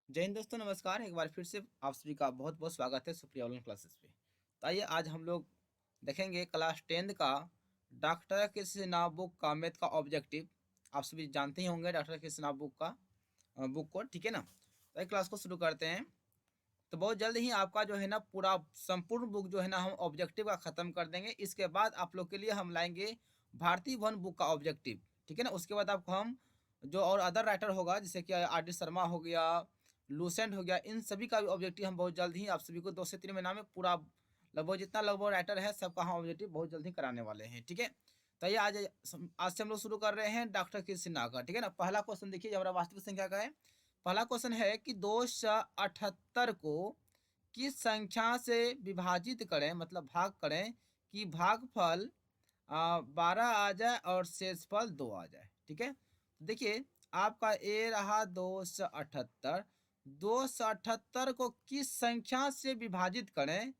जय हिंद दोस्तों, नमस्कार। एक बार फिर से आप सभी का बहुत बहुत स्वागत है सुप्रिया ऑनलाइन क्लासेस पे। तो आइए आज हम लोग देखेंगे क्लास 10 का डॉक्टर कृष्णा बुक का मैथ का ऑब्जेक्टिव। आप सभी जानते ही होंगे डॉक्टर कृष्णा बुक का बुक को, ठीक है ना। तो एक क्लास को शुरू करते हैं। तो बहुत जल्द ही आपका जो है ना पूरा संपूर्ण बुक जो है ना हम ऑब्जेक्टिव का ख़त्म कर देंगे। इसके बाद आप लोग के लिए हम लाएंगे भारतीय वन बुक का ऑब्जेक्टिव, ठीक है ना। उसके बाद आपको हम जो और अदर राइटर होगा जैसे कि आर डी शर्मा हो गया, लूसेंट हो गया, इन सभी का भी ऑब्जेक्टिव हम बहुत जल्द ही आप सभी को 2 से 3 महीना में पूरा लगभग जितना लगभग राइटर है सबका हम ऑब्जेक्टिव बहुत जल्द ही कराने वाले हैं, ठीक है। तो ये आज से हम लोग शुरू कर रहे हैं डॉक्टर कृष्ण सिन्हा का, ठीक है ना। पहला क्वेश्चन देखिए हमारा वास्तविक संख्या का है। पहला क्वेश्चन है कि 278 को किस संख्या से विभाजित करें, मतलब भाग करें कि भागफल 12 आ जाए और शेषफल 2 आ जाए, ठीक है। देखिए आपका ए रहा 278। 278 को किस संख्या से विभाजित करें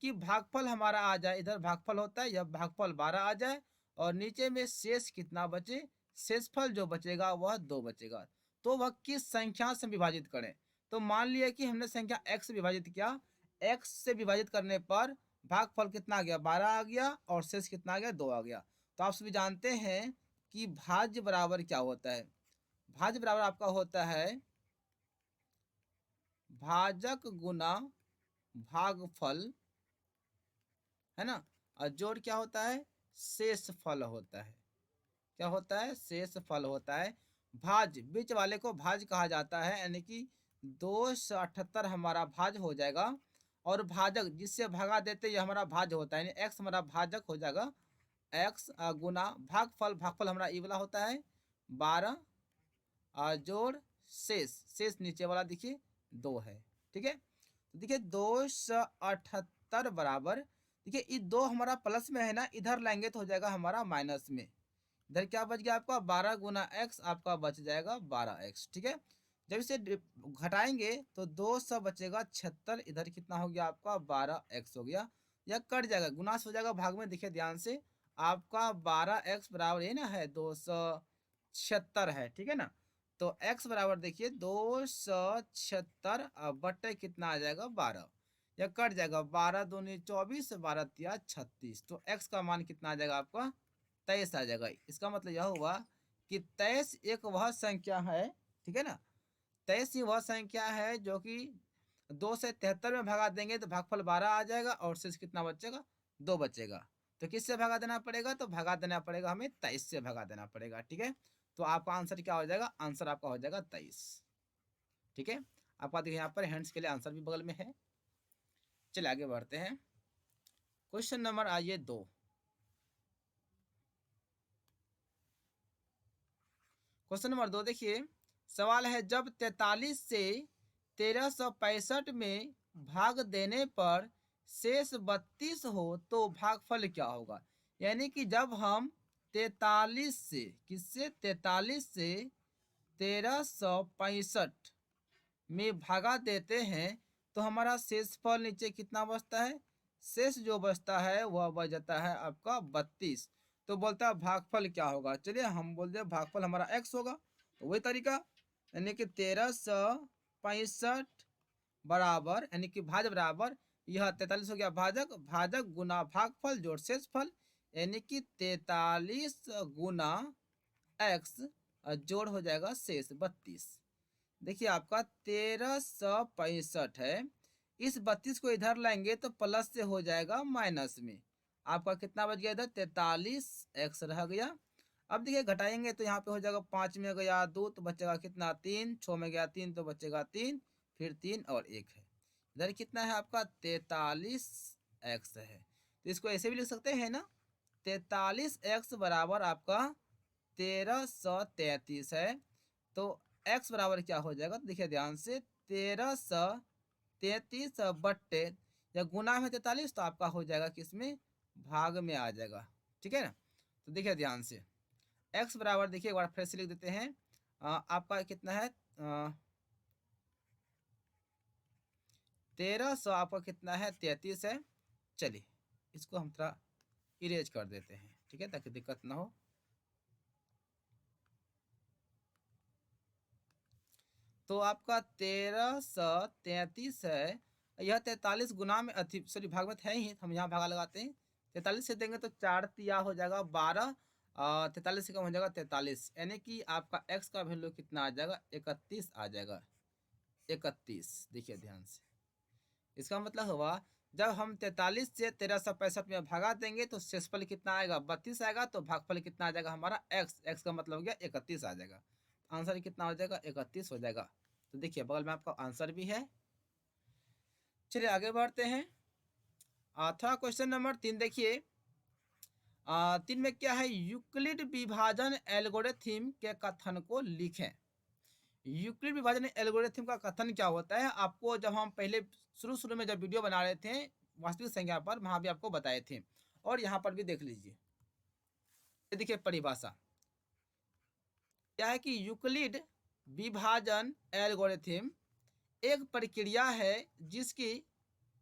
कि भागफल हमारा आ जाए, इधर भागफल होता है, यह भागफल 12 आ जाए और नीचे में शेष कितना बचे, शेषफल जो बचेगा वह 2 बचेगा। तो वह किस संख्या से विभाजित करें। तो मान लिया कि हमने संख्या x से विभाजित किया, x से विभाजित करने पर भागफल कितना आ गया, 12 आ गया और शेष कितना आ गया, 2 आ गया। तो आप सभी जानते हैं कि भाज्य बराबर क्या होता है। भाज्य बराबर आपका होता है भाजक गुना भागफल, है ना। और जोड़ क्या होता है, शेष फल होता है। क्या होता है, शेष फल होता है। भाज्य बीच वाले को भाज्य कहा जाता है, यानी कि 278 हमारा भाज्य हो जाएगा। और भाजक जिससे भगा देते ये हमारा भाज्य होता है, यानी एक्स हमारा भाजक हो जाएगा। एक्स गुना भागफल, भागफल हमारा ई वाला होता है 12 जोड़ शेष, शेष नीचे वाला देखिए 2 है, ठीक है। तो देखिए 278 बराबर, देखिए ये 2 हमारा प्लस में है ना, इधर लाएंगे तो हो जाएगा हमारा माइनस में। इधर क्या बच गया आपका 12 गुना एक्स, आपका बच जाएगा 12x, ठीक है। जब इसे घटाएंगे तो 200 बचेगा 76, इधर कितना हो गया आपका 12x हो गया। यह कट जाएगा, गुनाश हो जाएगा भाग में, देखिए ध्यान से। आपका 12x बराबर ये ना है 276 है, ठीक है ना। तो x बराबर देखिए 276 बटे कितना आ जाएगा 12, यह कट जाएगा 12 दूनी 24, 12 तिया 36। तो x का मान कितना आ जाएगा आपका 23 आ जाएगा। इसका मतलब यह हुआ कि 23 एक वह संख्या है, ठीक है ना। 23 ही वह संख्या है जो कि 2 से 73 में भगा देंगे तो भागफल 12 आ जाएगा और शेष कितना बचेगा, 2 बचेगा। तो किससे भगा देना पड़ेगा, तो भगा देना पड़ेगा हमें 23 से भगा देना पड़ेगा, ठीक है। तो आपका आंसर क्या हो जाएगा, आंसर आपका हो जाएगा 23, ठीक है। आपका देखिए यहाँ पर हैंड्स के लिए आंसर भी बगल में है। चलिए आगे बढ़ते हैं। क्वेश्चन नंबर आइए 2। क्वेश्चन नंबर 2 देखिए, सवाल है जब 43 से 1365 में भाग देने पर शेष 32 हो तो भागफल क्या होगा। यानी कि जब हम 43 से, किससे, 43 से 1365 में भागा देते हैं तो हमारा शेषफल नीचे कितना बचता है, शेष जो बचता है वह बच जाता है आपका 32। तो बोलता है भागफल क्या होगा। चलिए हम बोलते हैं भागफल हमारा x होगा। तो वही तरीका, यानी कि 1365 बराबर, यानी कि भाज बराबर यह 43 हो गया भाजक, भाजक गुना भागफल जोड़ शेषफल, यानी कि 43 गुना x जोड़ हो जाएगा शेष 32। देखिए आपका 1365 है, इस 32 को इधर लाएंगे तो प्लस से हो जाएगा माइनस में। आपका कितना बच गया इधर 43x रह गया। अब देखिए घटाएंगे तो यहाँ पे हो जाएगा 5 में गया 2 तो बचेगा कितना 3, 6 में गया 3 तो बचेगा 3, फिर 3 और 1 है। इधर कितना है आपका 43x है। तो इसको ऐसे भी लिख सकते हैं ना, 43x बराबर आपका 1333 है। तो x बराबर क्या हो जाएगा, देखिए ध्यान से 1333 बट्टे या गुना में 43 तो आपका हो जाएगा किसमें, भाग में आ जाएगा, ठीक है ना। तो देखिए ध्यान से x बराबर, देखिए एक बार फिर से लिख देते हैं। आपका कितना है 1300, आपका कितना है 33 है। चलिए इसको हम थोड़ा इरेज कर देते हैं, ठीक है, ताकि दिक्कत ना हो। तो आपका 1333 है, यह 43 गुना में सॉरी भाग में है ही, हम यहाँ भागा लगाते हैं। 43 से देंगे तो 4 तिया हो जाएगा 12, 43 से कम हो जाएगा 43, यानी कि आपका x का वैल्यू कितना आ जाएगा, 31 आ जाएगा। 31 देखिए ध्यान से, इसका मतलब हुआ जब हम 43 से 1365 में भागा देंगे तो शेषफल कितना आएगा, 32 आएगा। तो भागफल कितना आ जाएगा हमारा x का मतलब हो गया 31 आ जाएगा। आंसर कितना हो जाएगा, 31 हो जाएगा। तो देखिए बगल में आपका आंसर भी है। चलिए आगे बढ़ते हैं। था क्वेश्चन नंबर 3, देखिए 3 में क्या है, यूक्लिड विभाजन एल्गोरिथम के कथन को लिखें। यूक्लिड विभाजन एल्गोरिथम का कथन क्या होता है, आपको जब हम पहले शुरू में जब वीडियो बना रहे थे वास्तविक संख्या पर, वहां भी आपको बताए थे, और यहाँ पर भी देख लीजिए। देखिए परिभाषा क्या है कि यूक्लिड विभाजन एल्गोरिथम एक प्रक्रिया है जिसकी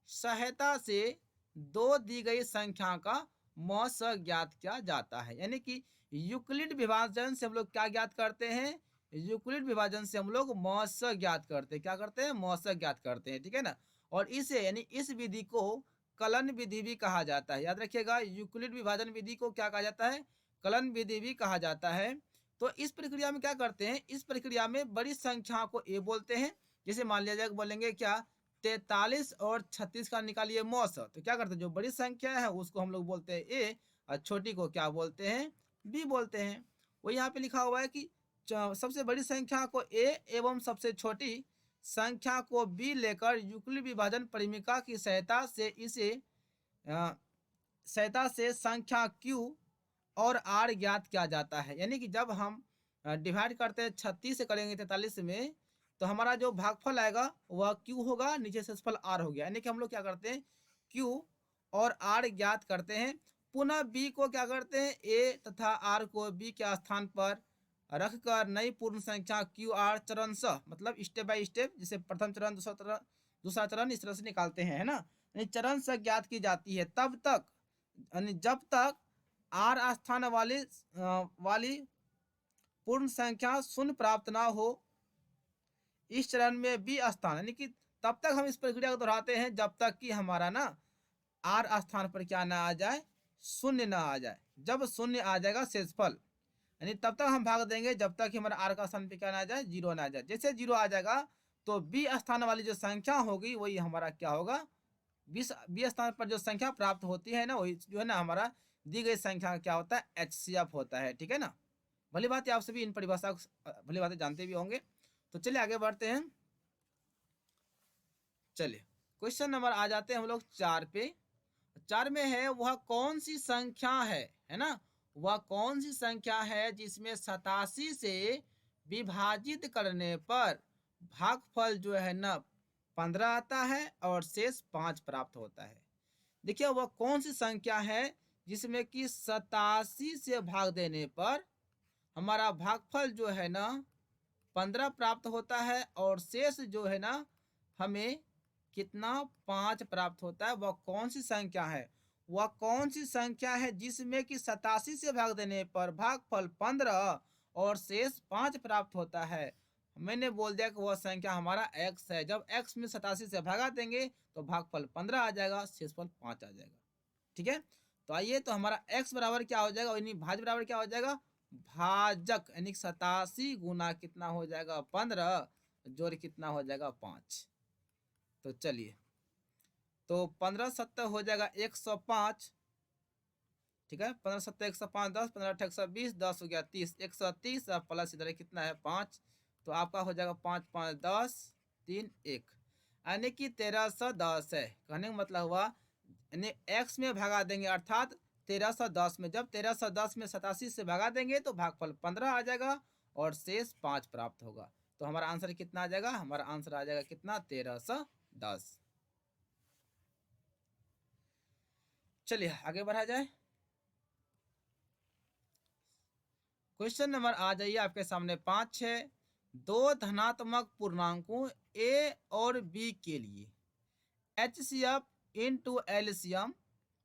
सहायता से दो दी गई संख्या का मौसा ज्ञात किया जाता है। यानी कि यूक्लिड विभाजन से हम लोग क्या ज्ञात करते हैं, यूक्लिड विभाजन से हम लोग मौसा ज्ञात करते हैं। क्या करते हैं, मौसा ज्ञात करते हैं, ठीक है ना। और इसे यानी इस विधि को कलन विधि भी कहा जाता है। याद रखिएगा, यूक्लिड विभाजन विधि को क्या कहा जाता है, कलन विधि भी कहा जाता है। तो इस प्रक्रिया में क्या करते हैं, इस प्रक्रिया में बड़ी संख्या को ए बोलते हैं। जैसे मान लिया जाए, बोलेंगे क्या, 43 और 36 का निकालिए मौसा, तो क्या करते हैं, जो बड़ी संख्या है उसको हम लोग बोलते हैं ए, और छोटी को क्या बोलते हैं, बी बोलते हैं। वो यहाँ पे लिखा हुआ है कि सबसे बड़ी संख्या को ए एवं सबसे छोटी संख्या को बी लेकर यूक्लिड विभाजन परिमिका की सहायता से इसे संख्या क्यू और आर ज्ञात किया जाता है। यानी कि जब हम डिवाइड करते हैं 36 से करेंगे 43 में, तो हमारा जो भागफल आएगा वह क्यू होगा, नीचे शेषफल आर हो गया। यानी कि हम लोग क्या करते हैं, क्यू और आर ज्ञात करते हैं। पुनः बी को क्या करते हैं, ए तथा आर को बी के स्थान पर रखकर नई पूर्ण संख्या क्यू आर चरणशः, मतलब स्टेप बाय स्टेप, जैसे प्रथम चरण दूसरा चरण इस तरह से निकालते हैं, है ना। चरण से ज्ञात की जाती है तब तक, जब तक आर स्थान वाली पूर्ण संख्या शून्य प्राप्त ना हो। इस चरण में बी स्थान, यानी कि तब तक हम इस प्रक्रिया को दोहराते हैं जब तक कि हमारा ना आर स्थान पर क्या ना आ जाए, शून्य ना आ जाए। जब शून्य आ जाएगा शेषफल, यानी तब तक हम भाग देंगे जब तक कि हमारा आर का स्थान पे क्या ना आ जाए, जीरो ना आ जाए। जैसे जीरो आ जाएगा तो बी स्थान वाली जो संख्या होगी वही हमारा क्या होगा, बी स्थान पर जो संख्या प्राप्त होती है ना, वही जो है ना हमारा दी गई संख्या क्या होता है, एचसीएफ होता है, ठीक है ना। भली बात है, आप सभी इन परिभाषा भली बातें जानते भी होंगे। तो चलिए आगे बढ़ते हैं। चलिए क्वेश्चन नंबर आ जाते हैं हम लोग 4 पे। 4 में है, वह कौन सी संख्या है ना, वह कौन सी संख्या है जिसमें 87 से विभाजित करने पर भागफल जो है ना 15 आता है और शेष 5 प्राप्त होता है। देखिए वह कौन सी संख्या है जिसमें कि 87 से भाग देने पर हमारा भागफल जो है ना 15 प्राप्त होता है और शेष जो है ना हमें कितना, 5 प्राप्त होता है। वह कौन सी संख्या है, वह कौन सी संख्या है जिसमें कि 87 से भाग देने पर भागफल 15 और शेष 5 प्राप्त होता है। मैंने बोल दिया कि वह संख्या हमारा x है। जब x में 87 से भागा देंगे तो भागफल 15 आ जाएगा, शेषफल 5 आ जाएगा, ठीक है। तो आइए, तो हमारा x बराबर क्या हो जाएगा, यानी भाज्य बराबर क्या हो जाएगा, भाजक, यानी 87 गुना कितना हो जाएगा 15, जोड़ कितना हो जाएगा 5। तो चलिए, तो 15 सत्तर हो जाएगा 105, ठीक है। 15 सत्तर 105, 10 15 अट्ठा 120, 10 हो गया 30, 130 प्लस इधर कितना है 5, तो आपका हो जाएगा 5 5 10 3 1, यानी कि 1310 है। कहने का मतलब हुआ यानी x में भगा देंगे, अर्थात 1310 में, जब 1310 में 87 से भगा देंगे तो भागफल 15 आ जाएगा और शेष 5 प्राप्त होगा। तो हमारा आंसर कितना आ जाएगा, हमारा आंसर आ जाएगा कितना, 1310। चलिए आगे बढ़ा जाए। क्वेश्चन नंबर आ जाइए आपके सामने 5 6, दो धनात्मक पूर्णांकों a और b के लिए HCF इंटू एलसीएम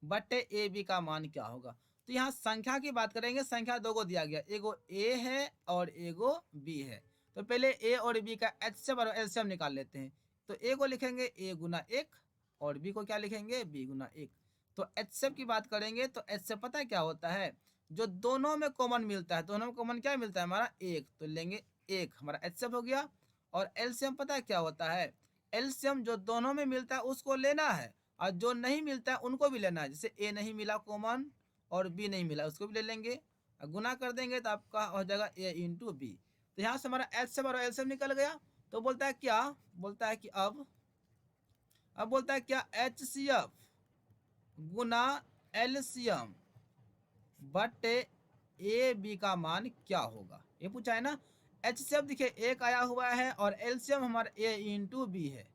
बटे ए बी का मान क्या होगा। तो यहाँ संख्या की बात करेंगे, संख्या दो को दिया गया, एगो ए है और एगो बी है। तो पहले ए और बी का एचसीएफ और एलसीएम निकाल लेते हैं। तो ए को लिखेंगे ए गुना एक और बी को क्या लिखेंगे बी गुना एक। तो एचसीएफ की बात करेंगे तो एचसीएफ पता है क्या होता है, जो दोनों में कॉमन मिलता है, दोनों में कॉमन क्या मिलता है हमारा एक, तो लेंगे एक, हमारा एचसीएफ हो गया। और एलसीएम पता है क्या होता है, एलसीएम जो दोनों में मिलता है उसको लेना है और जो नहीं मिलता है उनको भी लेना है। जैसे ए नहीं मिला कॉमन और बी नहीं मिला उसको भी ले लेंगे, गुना कर देंगे तो आपका हो जाएगा ए इंटू बी। तो यहाँ से हमारा एचसीएफ और एलसीएम निकल गया। तो बोलता है क्या, बोलता है कि अब बोलता है क्या एचसीएफ गुना एलसीएम बटे ए बी का मान क्या होगा, ये पूछा है ना। एचसीएफ देखिए एक आया हुआ है और एलसीएम हमारा ए इंटू बी है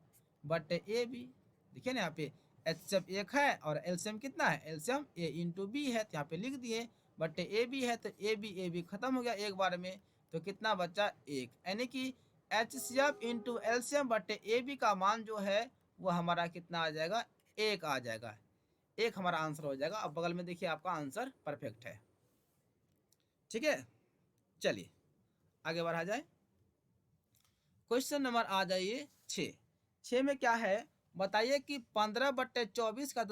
बटे ए बी। देखिए ना यहाँ पे एचसीएफ एक है और एलसीएम कितना है, एलसीएम ए इंटू बी है, तो यहाँ पे लिख दिए बटे ए बी है। तो ए बी खत्म हो गया एक बार में, तो कितना बचा एक, यानी कि एचसीएफ इंटू एलसीएम बटे ए बी का मान जो है वो हमारा कितना आ जाएगा, एक आ जाएगा। एक हमारा आंसर हो जाएगा। अब बगल में देखिए आपका आंसर परफेक्ट है। ठीक है, चलिए आगे बढ़ा जाए। क्वेश्चन नंबर आ जाइए 6। 6 में क्या है, बताइए कि 15/24 का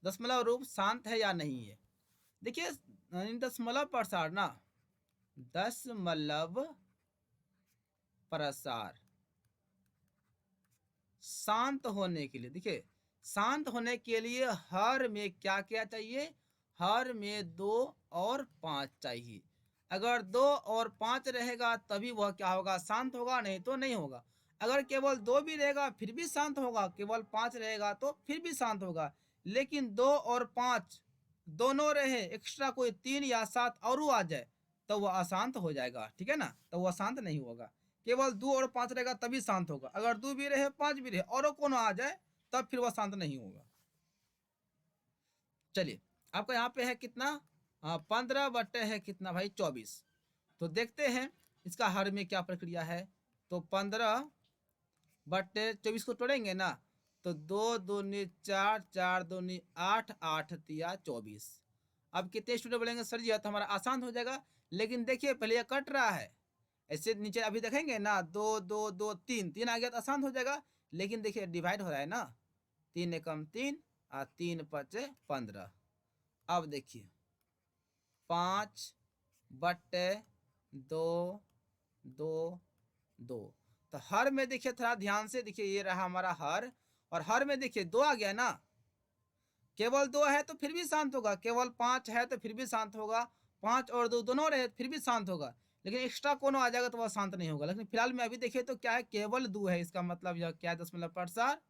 दशमलव रूप शांत है या नहीं है। देखिए दशमलव प्रसार ना, दशमलव प्रसार शांत होने के लिए, देखिए शांत होने के लिए हर में क्या क्या चाहिए, हर में 2 और 5 चाहिए। अगर 2 और 5 रहेगा तभी वह क्या होगा, शांत होगा, नहीं तो नहीं होगा। अगर केवल 2 भी रहेगा फिर भी शांत होगा, केवल 5 रहेगा तो फिर भी शांत होगा। लेकिन 2 और 5 दोनों रहे, एक्स्ट्रा कोई 3 या 7 और आ जाए तो वह अशांत हो जाएगा। ठीक है ना, तो वह शांत नहीं होगा। केवल 2 और 5 रहेगा तभी शांत होगा। अगर 2 भी रहे 5 भी रहे और कोनो आ जाए तब फिर वह शांत नहीं होगा। चलिए आपका यहाँ पे है कितना, 15 है कितना भाई 24। तो देखते हैं इसका हर में क्या प्रक्रिया है। तो 15/24 को तोड़ेंगे ना, तो 2 दूनी 4, 4 दूनी 8, 8 तिया 24। अब कितने स्टूडेंट बोलेंगे सर जी तो हमारा आसान हो जाएगा, लेकिन देखिए पहले ये कट रहा है, ऐसे नीचे अभी देखेंगे ना, 2 2 2 3 3 आ गया तो आसान हो जाएगा। लेकिन देखिए डिवाइड हो रहा है ना, 3 एकम 3 और 3 5 15। अब देखिए 5/2 2 2। तो हर में देखिए थोड़ा ध्यान से देखिए, ये रहा हमारा हर, और हर में देखिए 2 आ गया ना, केवल 2 है तो फिर भी शांत होगा, केवल 5 है तो फिर भी शांत होगा, 5 और 2 दोनों रहे फिर भी शांत होगा। लेकिन एक्स्ट्रा कोनो आ जाएगा तो वह शांत नहीं होगा। लेकिन फिलहाल में अभी देखिए तो क्या है, केवल 2 है, इसका मतलब यह क्या दशमलव प्रसार,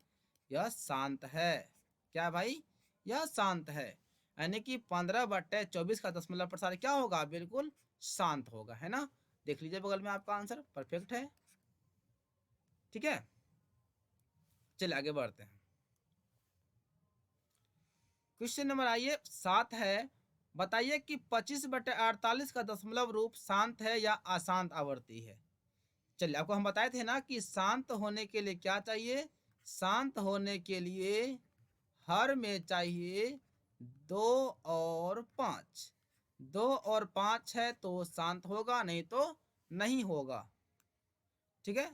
यह शांत है। क्या भाई, यह शांत है, यानी कि 15/24 का दशमलव प्रसार क्या होगा, बिल्कुल शांत होगा, है ना। देख लीजिए बगल में आपका आंसर परफेक्ट है। ठीक है, चलिए आगे बढ़ते हैं। क्वेश्चन नंबर आइए 7 है, बताइए कि 25/48 का दशमलव रूप शांत है या अशांत आवर्ती है। चलिए आपको हम बताए थे ना कि शांत होने के लिए क्या चाहिए, शांत होने के लिए हर में चाहिए 2 और 5। 2 और 5 है तो शांत होगा, नहीं तो नहीं होगा। ठीक है,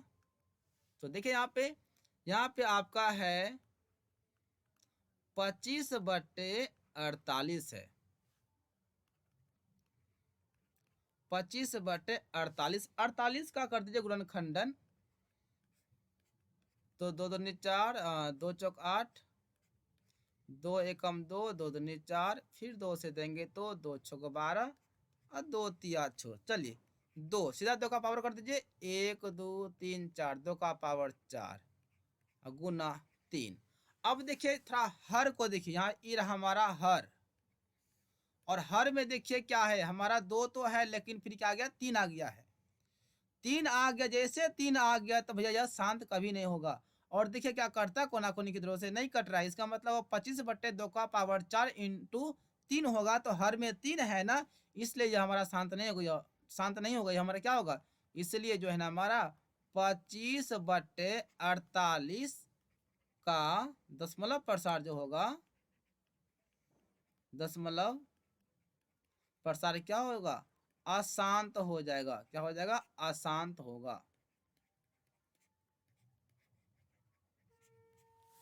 तो देखिए यहाँ पे आपका है 25/48 है, 25/48, 48 का कर दीजिए गुणनखंडन, तो 2 दूनी 4, 2 चौक 8, 2 एकम 2, 2 दूनी 4, फिर 2 से देंगे तो 2 छक 12 और 2 तिया छो। चलिए 2 सीधा 2 का पावर कर दीजिए, 1 2 3 4, 2 का पावर 4 गुना 3। अब देखिए थोड़ा हर को देखिए, यहाँ ये रहा हमारा हर, और हर में देखिए क्या है हमारा 2 तो है, लेकिन फिर क्या आ गया 3 आ गया है। 3 आ गया, जैसे 3 आ गया तो भैया यह शांत कभी नहीं होगा। और देखिए क्या करता है, कोना कोनी की तरह से नहीं कट रहा है, इसका मतलब 25/2 का पावर 4 इंटू 3 होगा। तो हर में 3 है ना, इसलिए यह हमारा शांत नहीं होगा, शांत नहीं होगा, यह हमारा क्या होगा, इसलिए जो है ना हमारा 25/48 का दशमलव प्रसार जो होगा, दशमलव प्रसार क्या होगा, अशांत हो जाएगा। क्या हो जाएगा? अशांत होगा।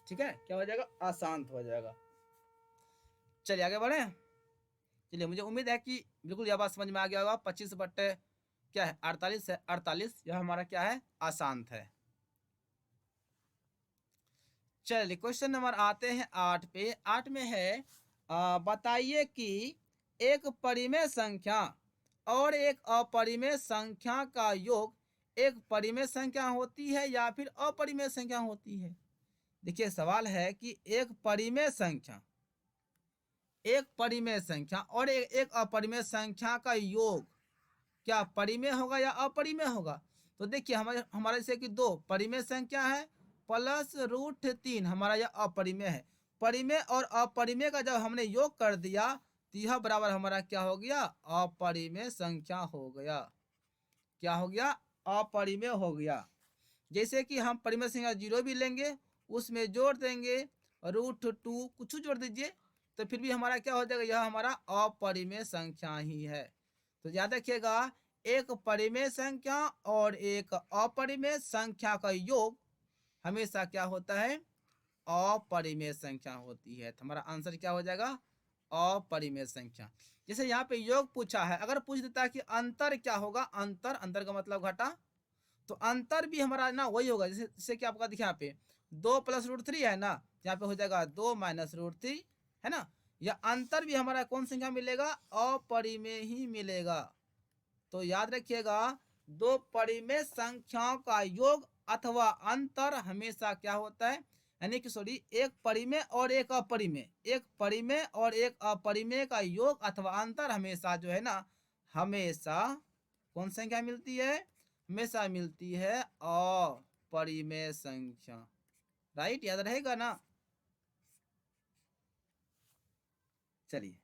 ठीक है, क्या हो जाएगा? अशांत हो जाएगा। चलिए आगे बढ़े। चलिए, मुझे उम्मीद है कि बिल्कुल यह बात समझ में आ गया होगा। 25 बट्टे क्या है? 48 है। 48 यह हमारा क्या है? अशांत है। चलिए क्वेश्चन नंबर आते हैं 8 पे। 8 में है बताइए कि एक परिमेय संख्या और एक अपरिमेय संख्या का योग एक परिमेय संख्या होती है या फिर अपरिमेय संख्या होती है। देखिए सवाल है कि एक परिमेय संख्या और एक अपरिमेय संख्या का योग क्या परिमेय होगा या अपरिमेय होगा। तो देखिए हमारा जैसे कि दो परिमेय संख्या है प्लस √3 हमारा यह अपरिमेय है। परिमेय और अपरिमेय का जब हमने योग कर दिया तो यह बराबर हमारा क्या हो गया? अपरिमेय संख्या हो गया। क्या हो गया? अपरिमेय हो गया। जैसे कि हम परिमेय संख्या 0 भी लेंगे, उसमें जोड़ देंगे √2 कुछ जोड़ दीजिए, तो फिर भी हमारा क्या हो जाएगा? यह हमारा अपरिमेय संख्या ही है। तो याद रखिएगा, एक परिमेय संख्या और एक अपरिमेय संख्या का योग हमेशा क्या होता है? अपरिमेय संख्या होती है। तो हमारा आंसर क्या हो जाएगा? अपरिमेय संख्या। जैसे यहाँ पे योग पूछा है, अगर पूछ देता है कि अंतर क्या होगा, अंतर, अंतर का मतलब घटा, तो अंतर भी हमारा ना वही होगा। जैसे कि आपका देखिए यहाँ पे 2 + √3 है ना, यहाँ पे हो जाएगा 2 - √3 है ना। या अंतर भी हमारा कौन संख्या मिलेगा? अपरिमेय ही मिलेगा। तो याद रखिएगा, दो परिमेय संख्याओं का योग अथवा अंतर हमेशा क्या होता है? यानी कि सॉरी, एक परिमेय और एक अपरिमेय, एक परिमेय और एक अपरिमेय का योग अथवा अंतर हमेशा जो है ना, हमेशा कौन संख्या मिलती है? हमेशा मिलती है अपरिमेय संख्या। राइट, याद रहेगा ना। चलिए,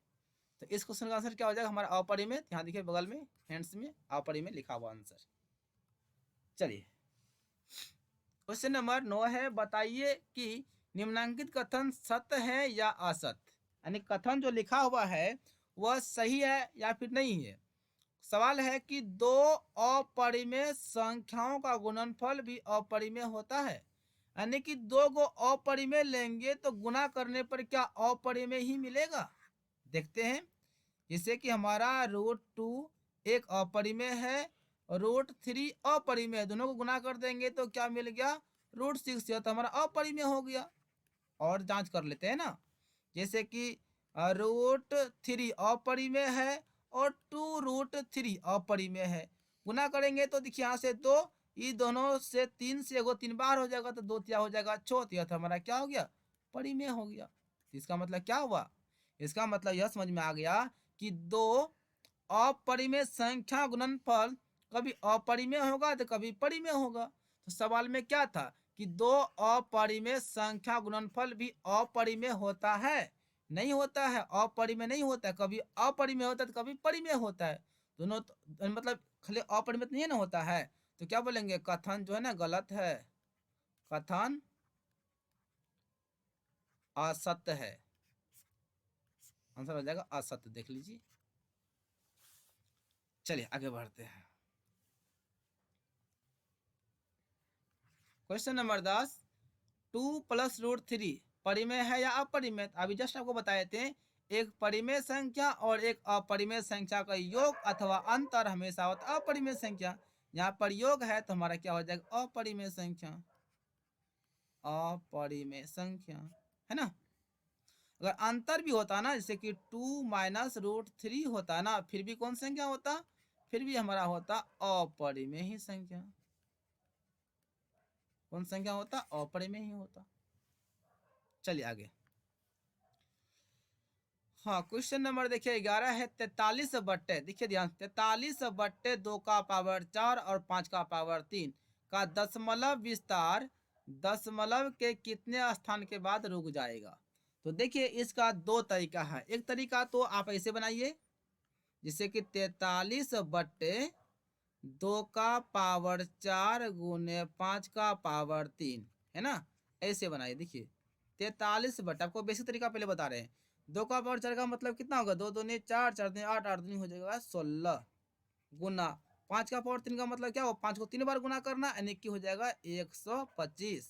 तो इस क्वेश्चन का आंसर क्या हो जाएगा? हमारा अपरिमेय। यहाँ देखिए बगल में हैंड्स में अपरिमेय लिखा हुआ आंसर। चलिए क्वेश्चन नंबर 9 है, बताइए कि निम्नांकित कथन सत्य है या असत्य। यानी कथन जो लिखा हुआ है वह सही है या फिर नहीं है। सवाल है कि दो अपरिमेय संख्याओं का गुणनफल भी अपरिमेय होता है। यानी कि दो को अपरिमेय लेंगे तो गुणा करने पर क्या अपरिमेय ही मिलेगा? देखते हैं। जैसे कि हमारा √2 एक अपरिमेय है, √3 अपरिमेय है, दोनों को गुना कर देंगे तो क्या मिल गया? √6, यह तो हमारा अपरिमेय हो गया। और जांच कर लेते हैं ना। जैसे कि √3 अपरिमेय है और 2√3 अपरिमेय है। गुना करेंगे तो देखिए यहाँ से दो, ये दोनों से 3 से एगो 3 बार हो जाएगा तो 2 तिया हो जाएगा 6, तो यह तो हमारा क्या हो गया? परिमेय हो गया। इसका मतलब क्या हुआ? इसका मतलब यह समझ में आ गया कि दो अपरिमेय संख्या गुणनफल कभी अपरिमेय होगा तो कभी परिमेय होगा। तो सवाल में क्या था कि दो अपरिमेय संख्या गुणनफल भी अपरिमेय होता है? नहीं होता है, अपरिमेय नहीं होता है। कभी अपरिमेय होता है तो कभी परिमेय होता है। दोनों मतलब खाली अपरिमेय नहीं ना होता है। तो क्या बोलेंगे? कथन जो है ना गलत है, कथन असत्य है। आंसर हो जाएगा असत्य। देख लीजिए। चलिए आगे बढ़ते हैं। क्वेश्चन नंबर 10, 2 + √3 परिमेय है या अपरिमेय? अभी जस्ट आपको बताए थे, एक परिमेय संख्या और एक अपरिमेय संख्या का योग अथवा अंतर हमेशा होता है अपरिमेय संख्या। यहाँ पर योग है तो हमारा क्या हो जाएगा? अपरिमेय संख्या। अपरिमेय संख्या है ना। अगर अंतर भी होता ना, जैसे कि 2 - √3 होता ना, फिर भी कौन संख्या होता? फिर भी हमारा होता अपरिमेय ही संख्या। कौन संख्या होता? अपरिमेय ही होता। चलिए आगे। हाँ, क्वेश्चन नंबर देखिए 11 है, 43 देखिए ध्यान, 43/2 और 5/3 का दशमलव विस्तार दशमलव के कितने स्थान के बाद रुक जाएगा। तो देखिए इसका दो तरीका है। एक तरीका तो आप ऐसे बनाइए, जिससे कि 43/2 गुने 5/3 है ना। ऐसे बनाइए। देखिए 43 आपको बेसिक तरीका पहले बता रहे हैं। 2 का पावर 4 का मतलब कितना होगा? 2 दूनी 4, 4 दूनी 8, 8 दूनी हो जाएगा 16। गुना 5 का पावर 3 का मतलब क्या हो, 5 को 3 बार गुना करना, यानी कि हो जाएगा 125।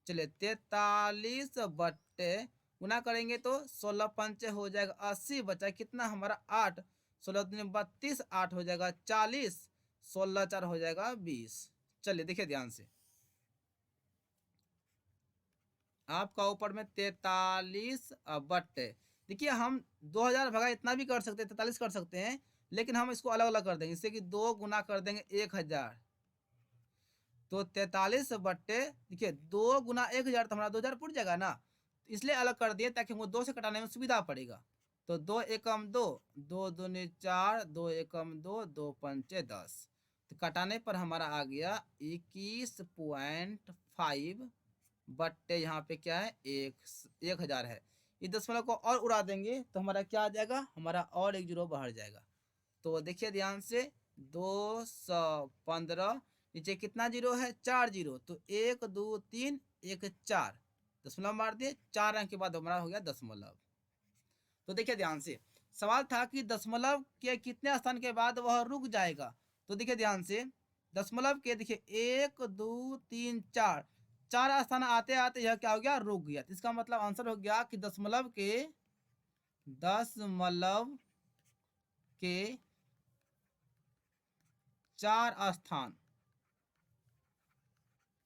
चलिए 43 बट्टे गुना करेंगे तो 16 पंचे हो जाएगा 80, बचा कितना हमारा 8, 16 दूनी 32, 8 हो जाएगा 40, 16 4 हो जाएगा 20। चलिए देखिए ध्यान से, आपका ऊपर में 43 बट्टे, देखिए हम 2000 भगा इतना भी कर सकते हैं, 43 कर सकते हैं, लेकिन हम इसको अलग अलग कर देंगे, इससे कि 2 गुना कर देंगे 1000, तो 43 बट्टे, देखिए 2 गुना 1000 तो हमारा 2000 पुट जाएगा ना, इसलिए अलग कर दिए ताकि हमको 2 से कटाने में सुविधा पड़ेगा। तो 2 एकम 2, 2 दूनी 4, 2 एकम 2, 2 पंचे 10, तो कटाने पर हमारा आ गया 21.5 बट्टे यहाँ पे क्या है 1000 है। इस दशमलव को और उड़ा देंगे तो हमारा क्या आ जाएगा, हमारा और एक जीरो बाहर जाएगा। तो देखिए ध्यान से, 215, नीचे कितना जीरो है, 4 जीरो, तो 1 2 3 1 4, दशमलव मार दिए, 4 अंक के बाद हमारा हो गया दशमलव। तो देखिए ध्यान से, सवाल था कि दशमलव के कितने स्थान के बाद वह रुक जाएगा। तो देखिए ध्यान से, दशमलव के देखिए 1 2 3 4, 4 स्थान आते आते यह क्या हो गया, रुक गया। तो इसका मतलब आंसर हो गया कि दशमलव के 4 स्थान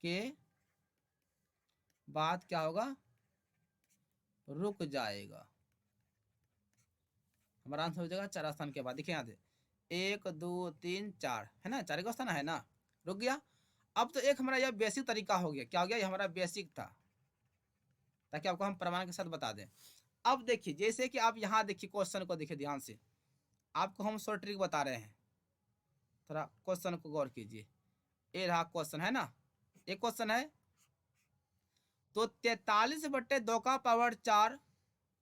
के बाद क्या होगा, रुक जाएगा। हमारा आंसर हो जाएगा 4 स्थान के बाद। देखिए यहाँ से 1 2 3 4 है ना, 4 का स्थान है ना, रुक गया। अब तो एक हमारा यह बेसिक तरीका हो गया, क्या हो गया, ये हमारा बेसिक था, ताकि आपको हम प्रमाण के साथ बता दें। अब देखिए, जैसे कि आप यहाँ देखिए क्वेश्चन को देखिए ध्यान से, आपको हम शॉर्ट ट्रिक बता रहे हैं, थोड़ा क्वेश्चन को गौर कीजिए। ये रहा क्वेश्चन है ना, एक क्वेश्चन है, तो 43 बट्टे 2 का पावर 4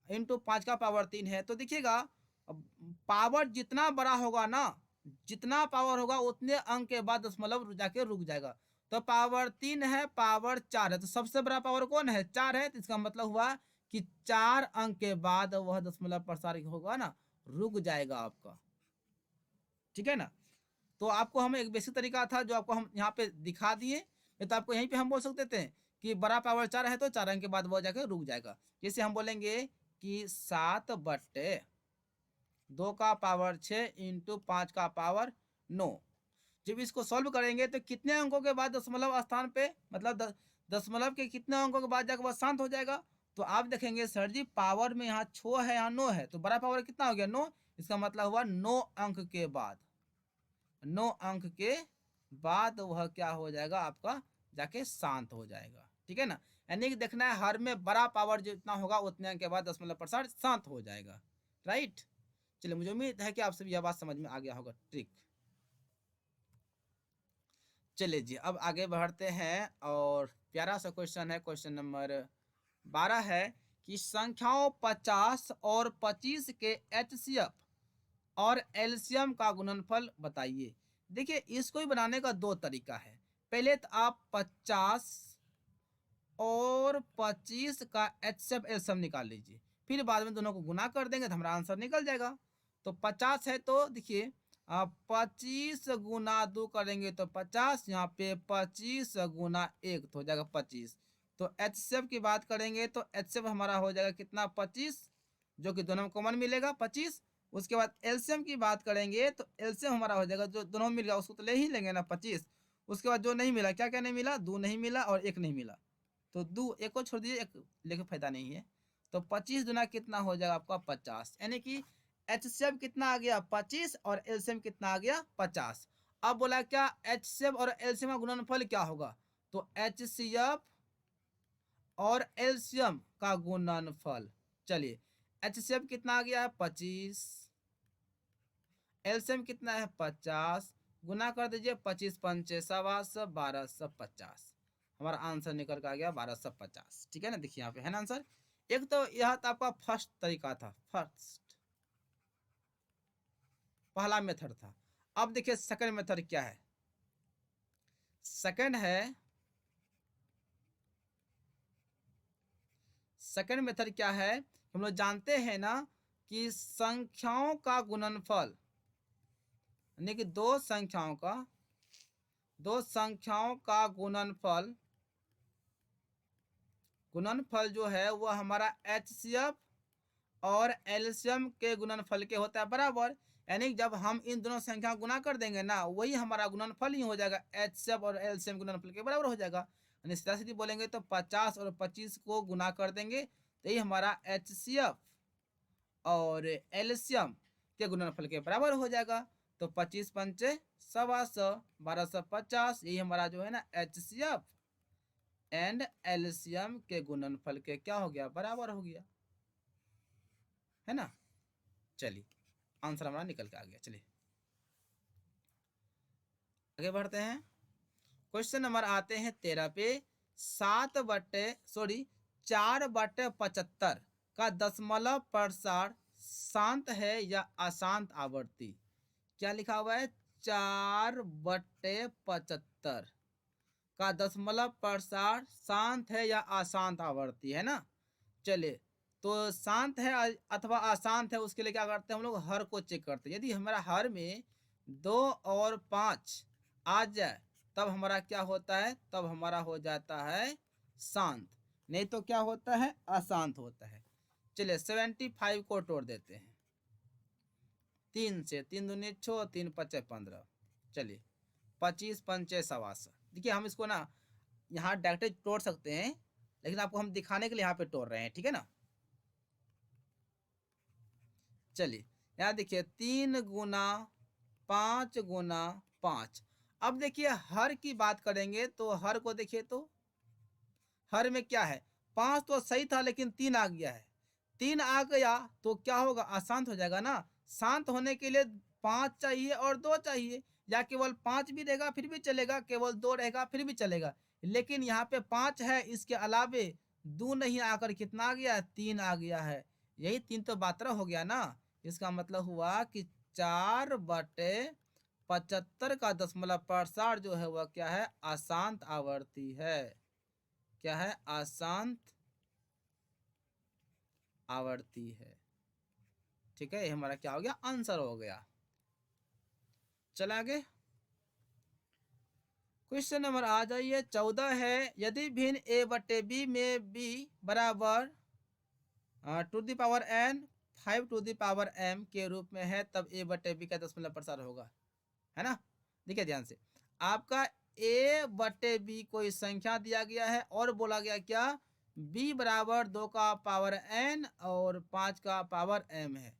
इंटू 5 का पावर 3 है। तो देखिएगा, पावर जितना बड़ा होगा ना, जितना पावर होगा उतने अंक के बाद दशमलव जाके रुक जाएगा। तो पावर 3 है, पावर 4 है, तो सबसे बड़ा पावर कौन है, 4 है, तो इसका मतलब हुआ कि 4 अंक के बाद वह दशमलव प्रसार होगा ना, रुक जाएगा आपका, ठीक है ना। तो आपको हम एक बेसिक तरीका था जो आपको हम यहाँ पे दिखा दिए, नहीं तो आपको यहीं पे हम बोल सकते थे कि बड़ा पावर 4 है तो 4 अंक के बाद वो जाकर रुक जाएगा। जैसे हम बोलेंगे कि 7 बट्टे 2 का पावर 6 इंटू 5 का पावर 9, जब इसको सॉल्व करेंगे तो कितने अंकों के बाद दशमलव स्थान पे, मतलब दशमलव के कितने अंकों के बाद जाकर वह शांत हो जाएगा। तो आप देखेंगे सर जी पावर में यहाँ 6 है, यहाँ 9 है, तो बड़ा पावर कितना हो गया 9, इसका मतलब हुआ 9 अंक के बाद, 9 अंक के बाद वह क्या हो जाएगा आपका, जाके शांत हो जाएगा, ठीक है ना। यानी कि देखना है हर में बड़ा पावर जितना होगा उतने अंक के बाद दशमलव प्रसार शांत हो जाएगा, राइट। चलिए मुझे उम्मीद है कि आप सभी यह बात समझ में आ गया होगा ट्रिक। चलिए जी अब आगे बढ़ते हैं, और प्यारा सा क्वेश्चन है, क्वेश्चन नंबर 12 है कि संख्याओं 50 और 25 के एचसीएफ और एलसीएम का गुणनफल बताइए। देखिए इसको ही बनाने का दो तरीका है, पहले तो आप 50 और 25 का एचसीएफ एलसीएम निकाल लीजिए, फिर बाद में दोनों को गुना कर देंगे तो हमारा आंसर निकल जाएगा। तो 50 है तो देखिए 25 गुना 2 करेंगे तो 50, यहाँ पे 25 गुना 1 तो हो जाएगा 25। तो एचसीएफ की बात करेंगे तो एचसीएफ हमारा हो जाएगा कितना 25, जो कि दोनों में कॉमन मिलेगा 25। उसके बाद एलसीएम की बात करेंगे तो एलसीएम हमारा हो जाएगा, जो दोनों मिल गया उसको तो ले ही लेंगे ना 25। उसके बाद जो नहीं मिला, क्या क्या नहीं मिला, 2 नहीं मिला और 1 नहीं मिला, तो 2 एक को छोड़ दीजिए, एक लेके फायदा नहीं है। तो 25 दुना कितना हो जाएगा आपका 50, यानी कि एचसीएफ कितना आ गया 25 और एलसीएम कितना आ गया 50। अब बोला क्या एचसीएफ और एलसीएम का गुणनफल क्या होगा, तो एचसीएफ और एलसीएम का गुणनफल, चलिए एचसीएफ कितना आ गया है 25, एलसीएम कितना है 50, गुना कर दीजिए 25 पंचे 125, 1250, हमारा आंसर निकल कर आ गया 1250, ठीक है ना। देखिए यहाँ पे है ना आंसर। एक तो यह तो आपका फर्स्ट तरीका था, फर्स्ट पहला मेथड था। अब देखिए सेकंड मेथड क्या है, सेकंड है, सेकंड मेथड क्या है, हम लोग जानते हैं ना कि संख्याओं का गुणनफल यानी कि दो संख्याओं का गुणनफल जो है वो हमारा HCF और एलसीएम के गुणनफल के होता है बराबर। यानी जब हम इन दोनों संख्या गुना कर देंगे ना, वही हमारा गुणनफल ही हो जाएगा, HCF और एलसीएम गुणनफल के बराबर हो जाएगा। यानी सीधा सीधी बोलेंगे तो 50 और 25 को गुना कर देंगे तो ये हमारा HCF और एलसीएम के गुणनफल के बराबर हो जाएगा। तो 25 पंचे 125, 1250, यही हमारा जो है ना HCF एंड एलसीएम के गुणनफल के क्या हो गया, बराबर हो गया, है ना। चलिए आंसर हमारा निकल के आ गया। चलिए आगे बढ़ते हैं। क्वेश्चन नंबर आते हैं 13 पे। 4/75 का दशमलव प्रसार शांत है या अशांत आवर्ती। क्या लिखा हुआ है, 4/75 का दशमलव प्रसार शांत है या अशांत आवर्ती, है ना। चलिए तो शांत है अथवा अशांत है, उसके लिए क्या करते हैं हम लोग, हर को चेक करते हैं। यदि हमारा हर में 2 और 5 आ जाए तब हमारा क्या होता है, तब हमारा हो जाता है शांत, नहीं तो क्या होता है, अशांत होता है। चलिए 75 को तोड़ देते हैं 3 से, 3 दूनी 6, 3 पचे 15। चलिए 25 पंचे 125। देखिए हम इसको ना यहाँ डायरेक्ट तोड़ सकते हैं, लेकिन आपको हम दिखाने के लिए यहाँ पे तोड़ रहे हैं, ठीक है ना। चलिए यहाँ देखिए 3 गुना 5 गुना 5। अब देखिए हर की बात करेंगे तो हर को देखिए तो हर में क्या है, 5 तो सही था लेकिन 3 आ गया है। 3 आ गया तो क्या होगा, अशांत हो जाएगा ना। शांत होने के लिए 5 चाहिए और 2 चाहिए, या केवल 5 भी रहेगा फिर भी चलेगा, केवल 2 रहेगा फिर भी चलेगा। लेकिन यहाँ पे 5 है, इसके अलावे 2 नहीं आकर कितना आ गया, 3 आ गया है। यही 3 तो 12 हो गया ना। इसका मतलब हुआ कि 4/75 का दशमलव प्रसार जो है वह क्या है, अशांत आवर्ती है। क्या है, अशांत आवर्ती है। ठीक है, ये हमारा क्या हो गया, आंसर हो गया। चल आगे क्वेश्चन नंबर आ जाइए 14 है। यदि भिन्न a/b में b बराबर to the power n 5 to the power m के रूप में है तब a/b का दशमलव प्रसार होगा, है ना। देखिए ध्यान से, आपका a/b कोई संख्या दिया गया है और बोला गया क्या, b बराबर 2 का पावर n और 5 का पावर m है।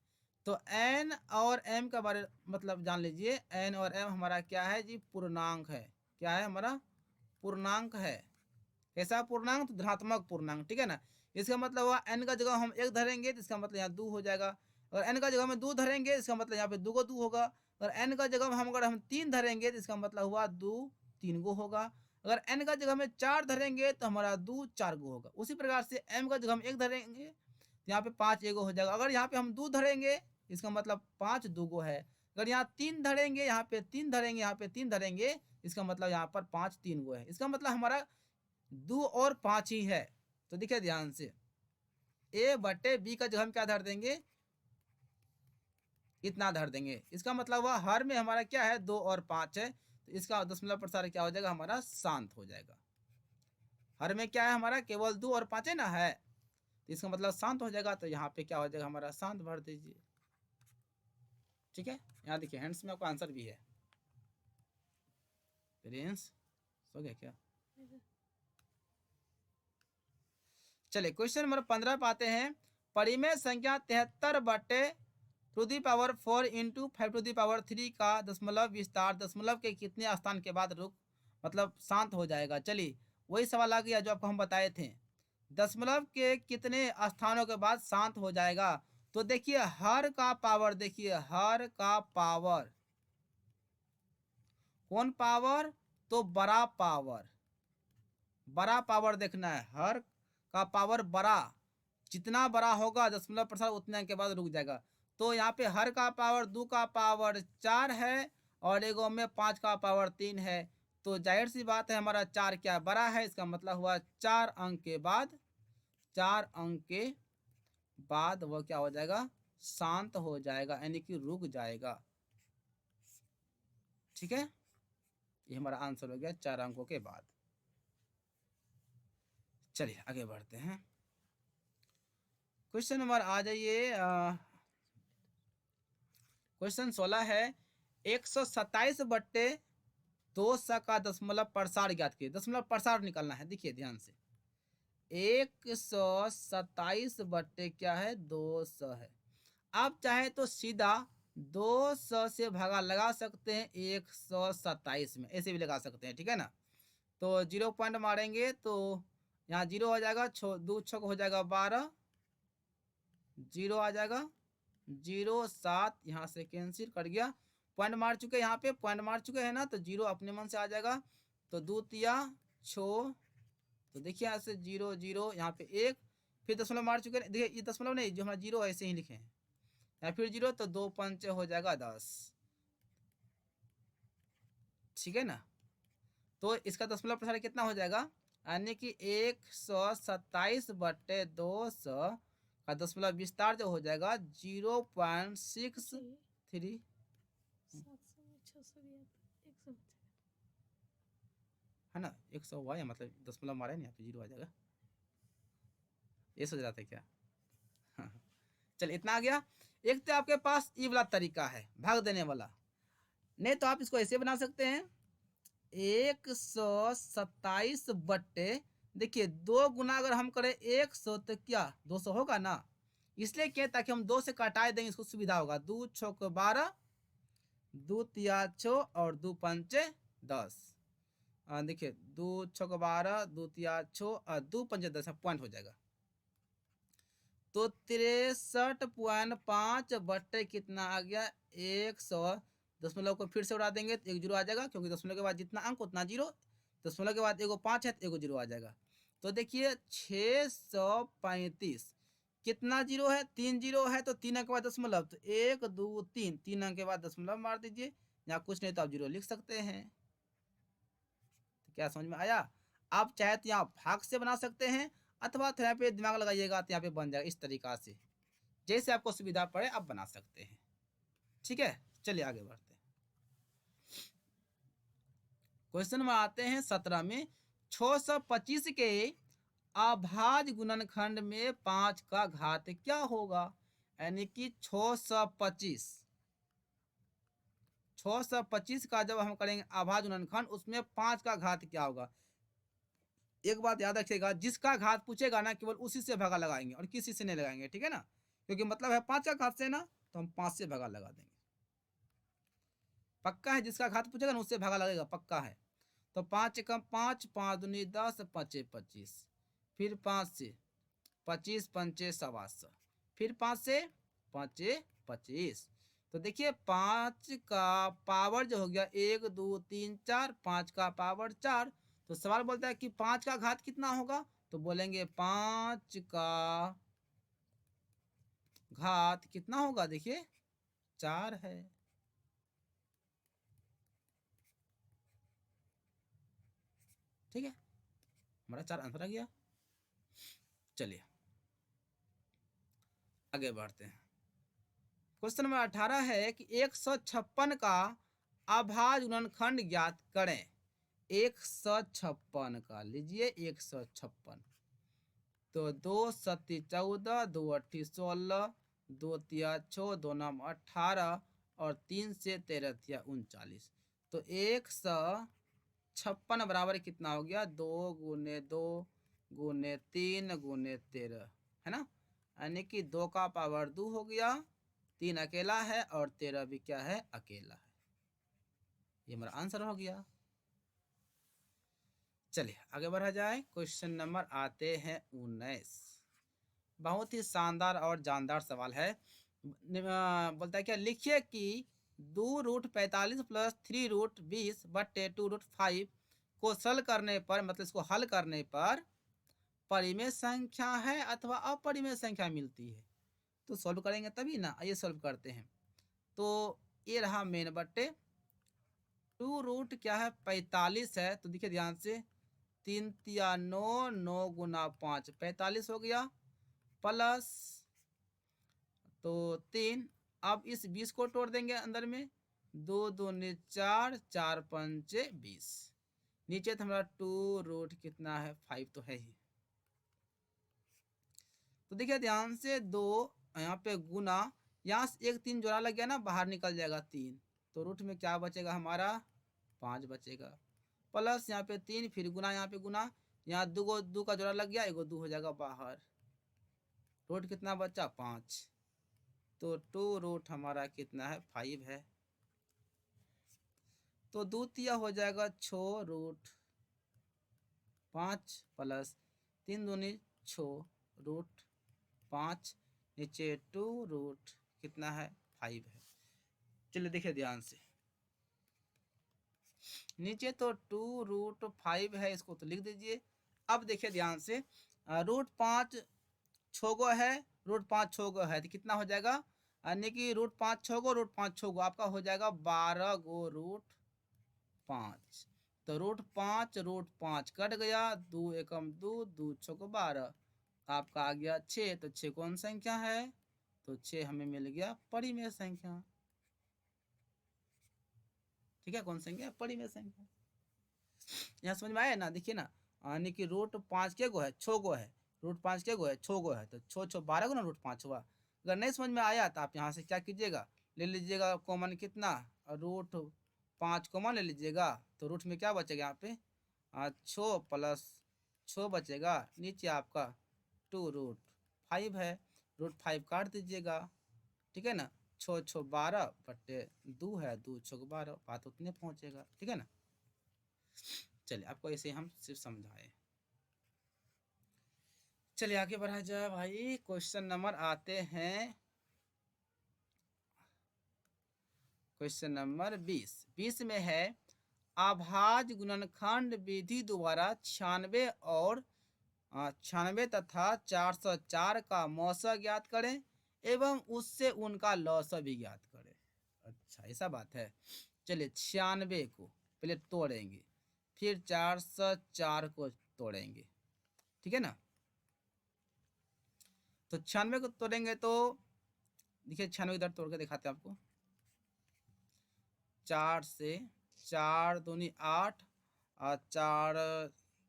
तो n और m का बारे मतलब जान लीजिए, n और m हमारा क्या है जी, पूर्णांक है। क्या है हमारा, पूर्णांक है। कैसा पूर्णांक, तो धनात्मक पूर्णांक, ठीक है ना। इसका मतलब हुआ n का जगह हम 1 धरेंगे तो इसका मतलब यहाँ 2 हो जाएगा। अगर n का जगह में 2 धरेंगे इसका मतलब यहाँ पे 2 को 2 होगा। अगर n का जगह में अगर हम 3 धरेंगे तो इसका मतलब हुआ 2 3 गो होगा। अगर n का जगह में 4 धरेंगे तो हमारा 2 4 गो होगा। उसी प्रकार से m का जगह हम 1 धरेंगे तो यहाँ पे 5 1 गो हो जाएगा। अगर यहाँ पे हम 2 धरेंगे इसका मतलब 5 2 गो है। अगर यहाँ 3 धरेंगे, यहाँ पे 3 धरेंगे, यहाँ पे 3 धरेंगे, इसका मतलब यहाँ पर 5 3 गो है। इसका मतलब हमारा 2 और 5 ही है। तो देखिए ध्यान से, a/b का जगह हम क्या धर देंगे, इतना धर देंगे। इसका मतलब हुआ हर में हमारा क्या है, 2 और 5 है, तो इसका दशमलव प्रसार क्या हो जाएगा, हमारा शांत हो जाएगा। हर में क्या है हमारा, केवल 2 और 5 है ना, है, तो इसका मतलब शांत हो जाएगा। तो यहाँ पे क्या हो जाएगा, हमारा शांत भर दीजिए। ठीक है, यहाँ देखिए हैंड्स में आपका आंसर भी है। प्रिंस सो गया क्या। चलिए क्वेश्चन नंबर 15 पाते हैं। परिमेय संख्या 73/2 इंटू 5 का दशमलव विस्तार दशमलव के कितने स्थान के बाद रुक मतलब शांत हो जाएगा। चलिए वही सवाल आ गया जो आपको हम बताए थे, दशमलव के कितने स्थानों के बाद शांत हो जाएगा। तो देखिए हर का पावर, देखिए हर का पावर, कौन पावर, तो बड़ा पावर, बड़ा पावर देखना है। हर का पावर बड़ा, जितना बड़ा होगा दशमलव प्रसार उतने के बाद रुक जाएगा। तो यहाँ पे हर का पावर 2 का पावर 4 है और एगो में 5 का पावर 3 है। तो जाहिर सी बात है हमारा 4 क्या बड़ा है, इसका मतलब हुआ 4 अंक के बाद, 4 अंक के बाद वह क्या हो जाएगा, शांत हो जाएगा, यानी कि रुक जाएगा। ठीक है, ये हमारा आंसर हो गया 4 अंकों के बाद। चलिए आगे बढ़ते हैं। क्वेश्चन नंबर आ जाइए, क्वेश्चन 16 है 127/200 का दशमलव प्रसार ज्ञात कीजिए। दशमलव प्रसार निकालना है, देखिए ध्यान से। 127 बट्टे क्या है 200 है। आप चाहे तो सीधा 200 से भागा लगा सकते हैं 127 में, ऐसे भी लगा सकते हैं, ठीक है ना। तो 0 पॉइंट मारेंगे तो यहाँ 0 हो जाएगा, 2 छक हो जाएगा 12, 0 आ जाएगा, 0 7 यहाँ से कैंसिल कर गया। पॉइंट मार चुके यहाँ पे, पॉइंट मार चुके हैं ना, तो 0 अपने मन से आ जाएगा। तो 2 तिया 6, तो देखिए यहाँ से 0 0 यहाँ पे 1, फिर दशमलव मार चुके हैं, देखिए ये दशमलव नहीं, जो हमारा 0 ऐसे ही लिखे हैं, या फिर 0, तो 2 पंचे हो जाएगा 10, ठीक है ना। तो इसका दशमलव प्रसार कितना हो जाएगा, यानी कि 127/200 का दशमलव विस्तार जो हो जाएगा 0.63, है ना। 100 हुआ, या मतलब दशमलव मारा है नहीं, यहाँ पे 0 आ जाएगा, ये सोच रहा था क्या। हाँ, चल इतना आ गया। एक तो आपके पास ये वाला तरीका है भाग देने वाला, नहीं तो आप इसको ऐसे बना सकते हैं 127 बट्टे, देखिए 2 गुना अगर हम करें 100 तो क्या 200 होगा ना, इसलिए क्या ताकि हम 2 से कटाए देंगे, इसको सुविधा होगा। 2 छक 12, 2 तिया 6 और 2 पंचे 10, देखिए 2 छक 12, 2 तिया 6 और 2 पंचे 10, पॉइंट हो जाएगा। तो 63.5 बट्टे कितना आ गया 100, दशमलव को फिर से उड़ा देंगे तो 1 जीरो आ जाएगा, क्योंकि दशमलव के बाद जितना अंक उतना जीरो, दशमलव के बाद एगो 5 है तो एगो जीरो आ जाएगा। तो देखिए 635, कितना जीरो है 3 जीरो है, तो 3 अंक के बाद दशमलव, तो 1 2 3, 3 अंक के बाद दशमलव मार दीजिए, या कुछ नहीं तो आप जीरो लिख सकते हैं। तो क्या समझ में आया। आप चाहे तो यहाँ भाग से बना सकते हैं, अथवा तो यहाँ पे दिमाग लगाइएगा तो यहाँ पे बन जाएगा इस तरीका से, जैसे आपको सुविधा पड़े आप बना सकते हैं, ठीक है। चलिए आगे बढ़ते हैं। क्वेश्चन में आते हैं 17 में 625 के अभाज्य गुणनखंड में 5 का घात क्या होगा, यानी कि 625 का जब हम करेंगे अभाज्य गुणनखंड, उसमें 5 का घात क्या होगा। एक बात याद रखिएगा, जिसका घात पूछेगा ना केवल उसी से भागा लगाएंगे और किसी से नहीं लगाएंगे, ठीक है ना, क्योंकि मतलब है 5 का घात से ना, तो हम 5 से भागा लगा देंगे, पक्का है। जिसका घात पूछेगा ना उससे भागा लगेगा, पक्का है। तो 5 एकम 5, 5 दूनी 10, 5 25, फिर 5 से 25 पंचे 700, फिर 5 से 5 25। तो देखिए 5 का पावर जो हो गया 1 2 3 4, 5 का पावर 4। तो सवाल बोलता है कि 5 का घात कितना होगा, तो बोलेंगे 5 का घात कितना होगा, देखिए 4 है। ठीक है, हमारा 4 आंसर आ गया। चलिए आगे बढ़ते हैं। क्वेश्चन नंबर 18 है कि 156 का अभाज्य गुणनखंड ज्ञात करें। 156 का लीजिए 156, तो 2 सत्ती 14, 2 अट्ठी 16, 2 तिया 6, 2 नम 18 और 3 से 13 तिया 39। तो 156 बराबर कितना हो गया 2 गुने 2 गुने 3 गुने 13, है ना, यानी कि 2 का पावर 2 हो गया, 3 अकेला है और 13 भी क्या है अकेला है। ये हमारा आंसर हो गया। चलिए आगे बढ़ा जाए। क्वेश्चन नंबर आते हैं 19, बहुत ही शानदार और जानदार सवाल है। बोलता है क्या, लिखिए कि 2√45 प्लस 3√20 बट्टे 2√5 को सरल करने पर, मतलब इसको हल करने पर परिमेय संख्या है अथवा अपरिमेय संख्या मिलती है। तो सॉल्व करेंगे तभी ना, आइए सॉल्व करते हैं। तो ये रहा मेन बट्टे 2 रूट क्या है 45 है, तो देखिए ध्यान से 3 तिया 9, 9 गुना 5 45 हो गया, प्लस तो 3, अब इस 20 को तोड़ देंगे अंदर में, दो दूनी चार, चार पंचे 20। नीचे तो हमारा 2 रूट कितना है 5 तो है ही। तो देखिए ध्यान से, दो यहाँ पे गुना, यहाँ से एक 3 जोड़ा लग गया ना, बाहर निकल जाएगा 3, तो रूट में क्या बचेगा हमारा 5 बचेगा। प्लस यहाँ पे 3, फिर गुना, यहाँ पे गुना, यहाँ दो का जोड़ा लग गया, एगो 2 हो जाएगा बाहर। रूट कितना बचा 5, तो 2 रूट हमारा कितना है 5 है। तो द्वितीय हो जाएगा 6 रूट 5 प्लस 3 दूनी 6 रूट 5, नीचे 2 रूट कितना है 5 है। चलिए देखिए ध्यान से, नीचे तो 2 रूट 5 है, इसको तो लिख दीजिए। अब देखिए ध्यान से, रूट 5 6 है, रूट 5 6 है, तो कितना हो जाएगा, यानी कि रूट 5 6 आपका हो जाएगा 12 गो रूट 5। तो रूट 5 कट गया, 2 एकम 2, 2 6 12, आपका आ गया 6। तो 6 कौन संख्या है, तो 6 हमें मिल गया परिमेय संख्या। ठीक है, कौन संख्या, परिमेय संख्या। यहाँ समझ में आया ना, देखिए ना, यानी कि रूट 5 के गो है 6 गो है, रूट 5 के गो है 6 गो है, तो 6 6 12 गो ना रूट 5 हुआ। अगर नहीं समझ में आया तो आप यहाँ से क्या कीजिएगा, ले लीजिएगा कॉमन कितना, रूट 5 कॉमन ले लीजिएगा, तो रूट में क्या बचेगा यहाँ पे 6 + 6 बचेगा, नीचे आपका 2 रूट 5 है, रूट 5 काट दीजिएगा। ठीक है ना, 6 6 12/2 है, 2 6 12, बात उतने पहुँचेगा। ठीक है ना, चलिए आपको ऐसे हम सिर्फ समझाए। चलिए आगे बढ़ा जाए भाई, क्वेश्चन नंबर आते हैं, क्वेश्चन नंबर 20 में है, अभाज्य गुणनखंड विधि द्वारा 96 और 96 तथा 404 का मौसा ज्ञात करें एवं उससे उनका लौसा भी ज्ञात करें। अच्छा ऐसा बात है, चलिए 96 को पहले तोड़ेंगे, फिर 404 को तोड़ेंगे। ठीक है ना, तो 96 को तोड़ेंगे तो देखिए 96 इधर तोड़ के दिखाते हैं आपको। 4 से 4 दूनी 8 और 4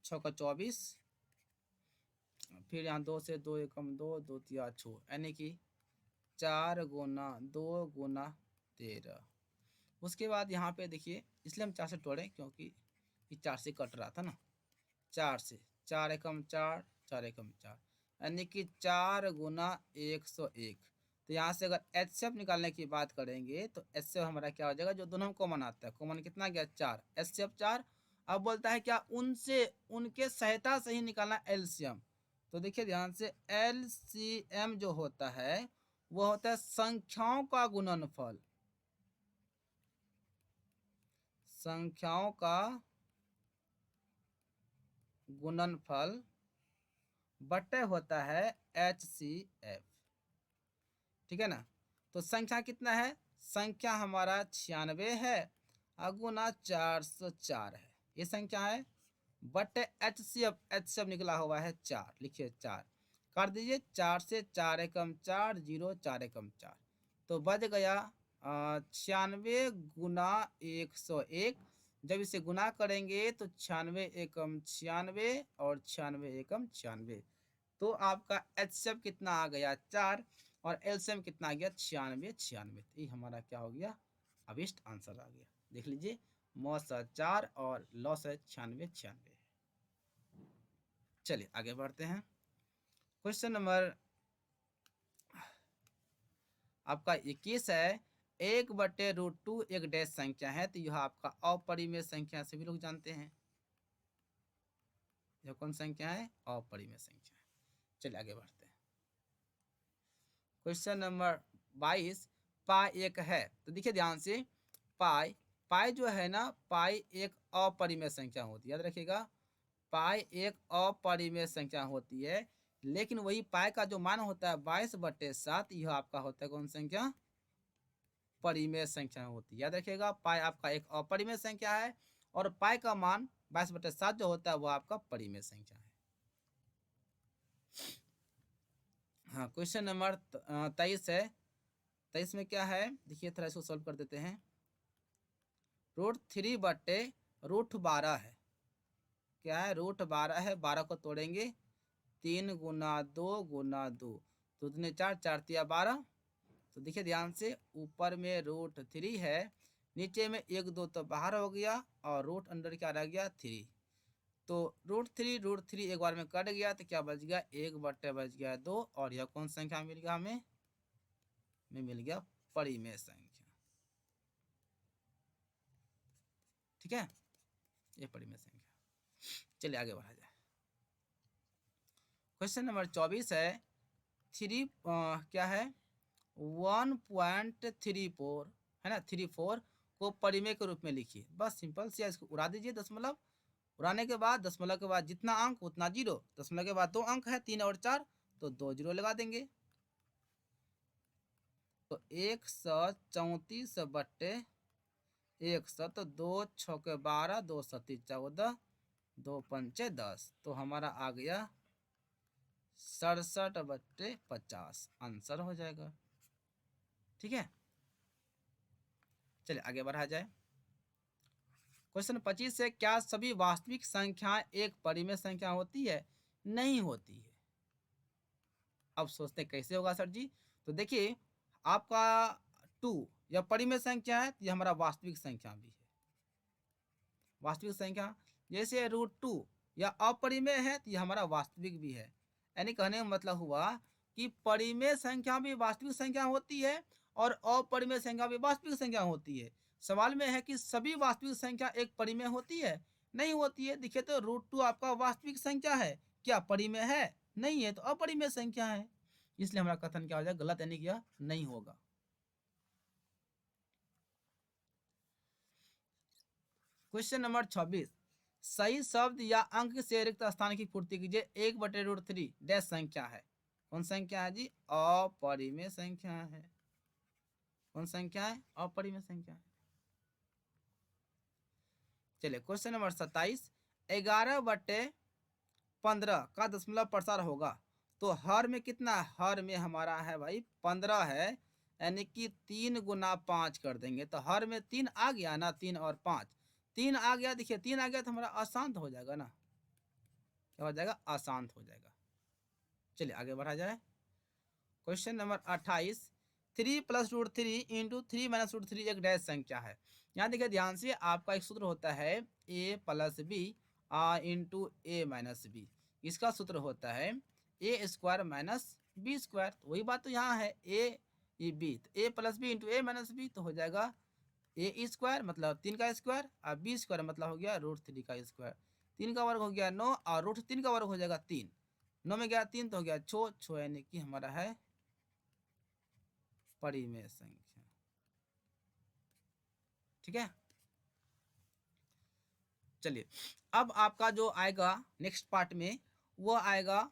6 24, फिर यहाँ 2 से 2 एकम 2, 2 तिया 6, यानी कि 4 गुना 2 गुना 13। उसके बाद यहाँ पे देखिए, इसलिए हम 4 से तोड़े क्योंकि ये 4 से कट रहा था ना, 4 से 4 एकम 4, 4 एकम 4, यानी कि 4 गुना 101। तो यहाँ से अगर एचसीएफ निकालने की बात करेंगे तो एचसीएफ हमारा क्या हो जाएगा, जो दोनों कॉमन आता है, कॉमन कितना गया 4, एचसीएफ 4। अब बोलता है क्या, उनसे उनके सहायता से ही निकालना एलसीएम। तो देखिए ध्यान से, एलसीएम जो होता है वो होता है संख्याओं का गुणनफल, संख्याओं का गुणनफल बटे होता है एचसीएफ। ठीक है ना, तो संख्या कितना है, संख्या हमारा 96 है और गुना 404 है, ये संख्या है, बटे एचसीएफ, एचसीएफ निकला हुआ है 4, लिखिए 4 कर दीजिए, 4 से 4 एकम 4, 0 4 एकम 4, तो बच गया 96 गुना 101। जब इसे गुना करेंगे तो 96 एकम 96 और 96 एकम 96, तो आपका एचसीएफ कितना आ गया 4 और एलसीएम कितना आ गया 96 96। तो ये हमारा क्या हो गया, अभिष्ट आंसर आ गया। देख लीजिए, मौसा 4 और लॉस है 96 96। चलिए आगे बढ़ते हैं, क्वेश्चन नंबर आपका 21 है, 1/√2 एक डैश संख्या है, तो यह आपका अपरिमेय संख्या सभी लोग जानते हैं, यह कौन संख्या है, अपरिमेय संख्या है। चलिए आगे बढ़ते हैं, क्वेश्चन नंबर 22, पाई 1 है, तो देखिए ध्यान से, पाई पाई जो है ना, पाई एक अपरिमेय संख्या होती है, याद रखिएगा, पाई एक अपरिमेय संख्या होती है, लेकिन वही पाई का जो मान होता है 22/7, यह आपका होता है कौन संख्या, परिमेय संख्या होती है। याद रखिएगा, पाई आपका एक अपरिमेय संख्या है और पाई का मान 22/7 जो होता है वो आपका परिमेय संख्या है। हाँ, क्वेश्चन नंबर 23 है, 23 में क्या है, देखिए थोड़ा इसको सॉल्व कर देते हैं। √3/√12 है। क्या है? √12 है। 12 को तोड़ेंगे, 3 गुना 2 गुना 2, तो दूनी 4, 4 तिया 12। तो देखिए ध्यान से, ऊपर में √3 है, नीचे में 1 2 तो बाहर हो गया और रूट अंडर क्या रह गया? 3। तो √3 एक बार में कट गया तो क्या बच गया? 1/2 बच गया 2, और यह कौन संख्या मिल गया हमें? मिल गया परिमेय संख्या। ठीक है, ये परिमेय संख्या। चलिए आगे बढ़ा जाए। क्वेश्चन नंबर 24 है, क्या है? 1.34 है ना, 34 को परिमेय के रूप में लिखिए। बस सिंपल से इसको उड़ा दीजिए, दशमलव। उड़ाने के बाद दशमलव के बाद जितना अंक उतना जीरो, दशमलव के बाद 2 अंक है, 3 और 4, तो 2 जीरो लगा देंगे। तो 134/100, तो 2 6 12, 2 7 14, 2 5 10, तो हमारा आ गया 67/50 आंसर हो जाएगा। ठीक है, चलिए आगे बढ़ा जाए। क्वेश्चन 25 है, क्या सभी वास्तविक संख्याएं एक परिमेय संख्या होती है? नहीं होती है। अब सोचते कैसे होगा सर जी? तो देखिए, आपका 2 यह परिमेय संख्या है, तो यह हमारा वास्तविक संख्या भी है। वास्तविक संख्या जैसे √2 या अपरिमेय है, तो यह हमारा वास्तविक भी है। यानी कहने का मतलब हुआ कि परिमेय संख्या भी वास्तविक संख्या होती है और अपरिमेय संख्या भी वास्तविक संख्या होती है। सवाल में है कि सभी वास्तविक संख्या एक परिमेय होती है? नहीं होती है। देखिए तो √2 आपका वास्तविक संख्या है, क्या परिमेय है? नहीं है, तो अपरिमेय संख्या है। इसलिए हमारा कथन क्या हो जाएगा? गलत, यानी कि यह नहीं होगा। क्वेश्चन नंबर 26, सही शब्द या अंक से रिक्त स्थान की पूर्ति कीजिए। 1/√3 डैश संख्या है। कौन संख्या है जी? अपरिमेय संख्या है। कौन संख्या है? अपरिमेय संख्या है। चलिए क्वेश्चन नंबर 27, 11/15 का दशमलव प्रसार होगा, तो हर में कितना? हर में हमारा है भाई 15 है, यानी कि 3 गुना 5 कर देंगे, तो हर में 3 आ गया ना, 3 और 5, 3 आ गया। देखिए 3 आ गया तो हमारा अशांत हो जाएगा ना, क्या हो जाएगा? अशांत हो जाएगा। चलिए आगे बढ़ा जाए। क्वेश्चन नंबर 28, 3 + √3 × 3 - √3 एक डैश संख्या है। यहाँ देखिए ध्यान से, आपका एक सूत्र होता है a + b × a - b। इसका सूत्र होता है a² - b²। तो वही बात तो यहाँ है, a b, तो a + b × a - b, तो हो जाएगा a² मतलब 3 का स्क्वायर, और b² मतलब हो गया √3 का स्क्वायर। 3 का वर्ग हो गया 9, और √3 का वर्ग हो जाएगा 3। 9 में गया 3 तो हो गया 6, यानी कि हमारा है परिमेय संख्या। ठीक है, चलिए अब आपका जो आएगा नेक्स्ट पार्ट में, वो आएगा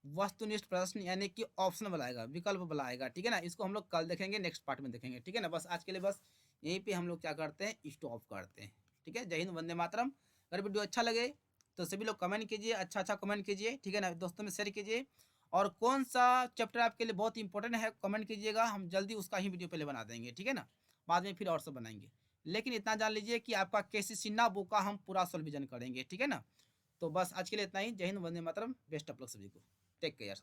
वस्तुनिष्ठ प्रश्न, यानी कि ऑप्शन वाला आएगा, विकल्प वाला आएगा। ठीक है ना, इसको हम लोग कल देखेंगे, नेक्स्ट पार्ट में देखेंगे। ठीक है ना, बस आज के लिए बस यहीं पे हम लोग क्या करते हैं? स्टॉप करते हैं। ठीक है, जय हिंद, वंदे मातरम। अगर वीडियो अच्छा लगे तो सभी लोग कमेंट कीजिए, अच्छा अच्छा कमेंट कीजिए। ठीक है ना, दोस्तों में शेयर कीजिए। और कौन सा चैप्टर आपके लिए बहुत इंपॉर्टेंट है कमेंट कीजिएगा, हम जल्दी उसका ही वीडियो पहले बना देंगे। ठीक है ना, बाद में फिर और सब बनाएंगे। लेकिन इतना जान लीजिए कि आपका KCC ना बुक का हम पूरा सोल्यूशन करेंगे। ठीक है ना, तो बस आज के लिए इतना ही। जय हिंद, वंदे मातरम। बेस्ट ऑफ लक सभी को। Take care.